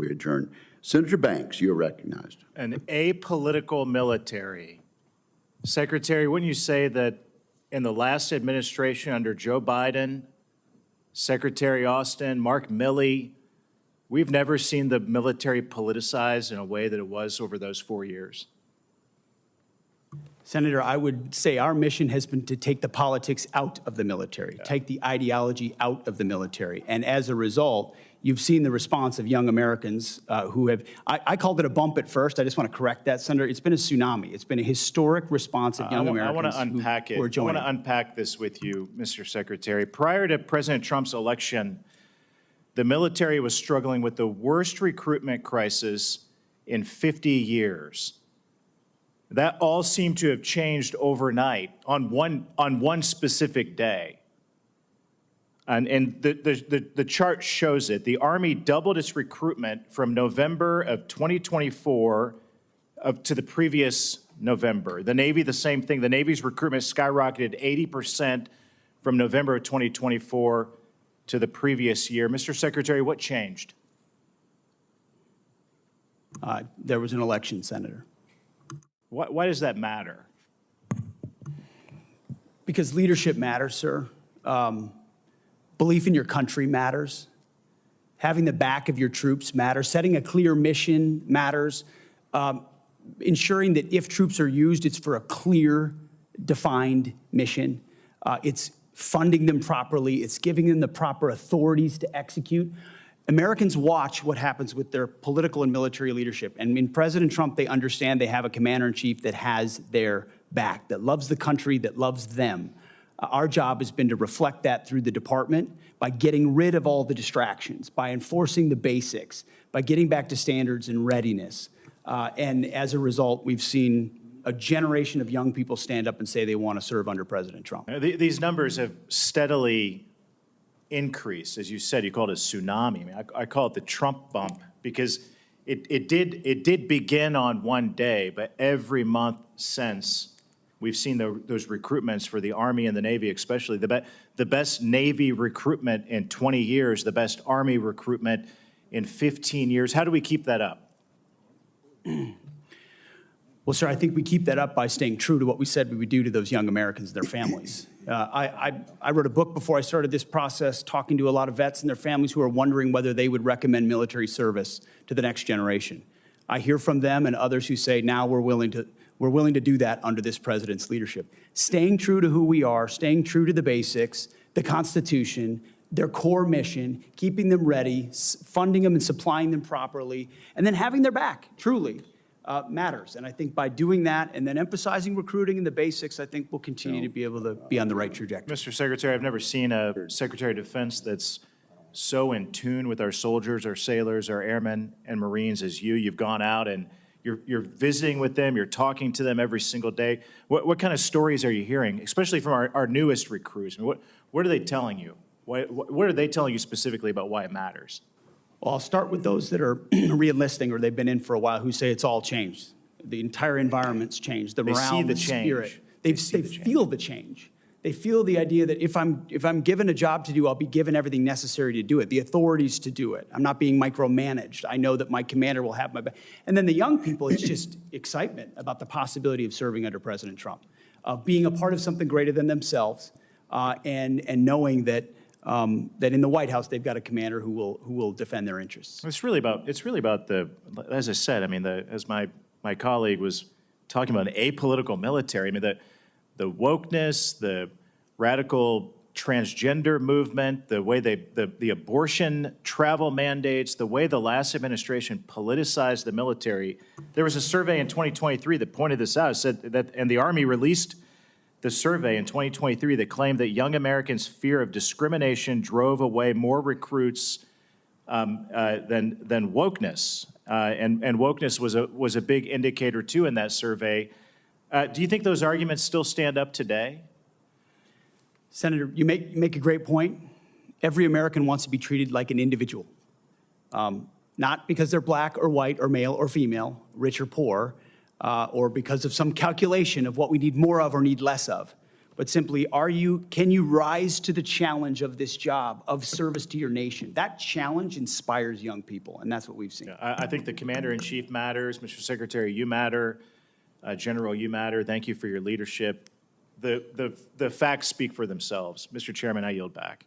We adjourn. Senator Banks, you're recognized. An apolitical military. Secretary, wouldn't you say that in the last administration under Joe Biden, Secretary Austin, Mark Milley, we've never seen the military politicized in a way that it was over those 4 years? Senator, I would say our mission has been to take the politics out of the military, take the ideology out of the military. And as a result, you've seen the response of young Americans who have, I called it a bump at first. I just want to correct that, Senator. It's been a tsunami. It's been a historic response of young Americans. I want to unpack it. I want to unpack this with you, Mr. Secretary. Prior to President Trump's election, the military was struggling with the worst recruitment crisis in 50 years. That all seemed to have changed overnight on one specific day. And the chart shows it. The Army doubled its recruitment from November of 2024 to the previous November. The Navy, the same thing. The Navy's recruitment skyrocketed 80% from November of 2024 to the previous year. Mr. Secretary, what changed? There was an election, Senator. Why does that matter? Because leadership matters, sir. Belief in your country matters. Having the back of your troops matters. Setting a clear mission matters. Ensuring that if troops are used, it's for a clear, defined mission. It's funding them properly. It's giving them the proper authorities to execute. Americans watch what happens with their political and military leadership. And in President Trump, they understand they have a commander-in-chief that has their back, that loves the country, that loves them. Our job has been to reflect that through the department by getting rid of all the distractions, by enforcing the basics, by getting back to standards and readiness. And as a result, we've seen a generation of young people stand up and say they want to serve under President Trump. These numbers have steadily increased. As you said, you called it a tsunami. I mean, I call it the Trump bump because it did begin on one day, but every month since, we've seen those recruitments for the Army and the Navy, especially the best Navy recruitment in 20 years, the best Army recruitment in 15 years. How do we keep that up? Well, sir, I think we keep that up by staying true to what we said we would do to those young Americans and their families. I wrote a book before I started this process, talking to a lot of vets and their families who are wondering whether they would recommend military service to the next generation. I hear from them and others who say, now we're willing to do that under this president's leadership. Staying true to who we are, staying true to the basics, the Constitution, their core mission, keeping them ready, funding them and supplying them properly, and then having their back, truly. Matters. And I think by doing that and then emphasizing recruiting and the basics, I think we'll continue to be able to be on the right trajectory. Mr. Secretary, I've never seen a Secretary of Defense that's so in tune with our soldiers, our sailors, our airmen and Marines as you. You've gone out and you're visiting with them, you're talking to them every single day. What kind of stories are you hearing, especially from our newest recruits? I mean, what are they telling you? What are they telling you specifically about why it matters? Well, I'll start with those that are re-enlisting or they've been in for a while who say it's all changed. The entire environment's changed. The morale, the spirit. They feel the change. They feel the idea that if I'm given a job to do, I'll be given everything necessary to do it, the authorities to do it. I'm not being micromanaged. I know that my commander will have my back. And then the young people, it's just excitement about the possibility of serving under President Trump, of being a part of something greater than themselves, and knowing that that in the White House they've got a commander who will defend their interests. It's really about the, as I said, I mean, as my colleague was talking about, an apolitical military. I mean, the wokeness, the radical transgender movement, the way the abortion travel mandates, the way the last administration politicized the military. There was a survey in 2023 that pointed this out. It said that, and the Army released the survey in 2023 that claimed that young Americans' fear of discrimination drove away more recruits than wokeness. And wokeness was a big indicator, too, in that survey. Do you think those arguments still stand up today? Senator, you make a great point. Every American wants to be treated like an individual, not because they're black or white or male or female, rich or poor, or because of some calculation of what we need more of or need less of. but simply, can you rise to the challenge of this job of service to your nation? That challenge inspires young people, and that's what we've seen. I think the Commander-in-Chief matters. Mr. Secretary, you matter. General, you matter. Thank you for your leadership. The facts speak for themselves. Mr. Chairman, I yield back.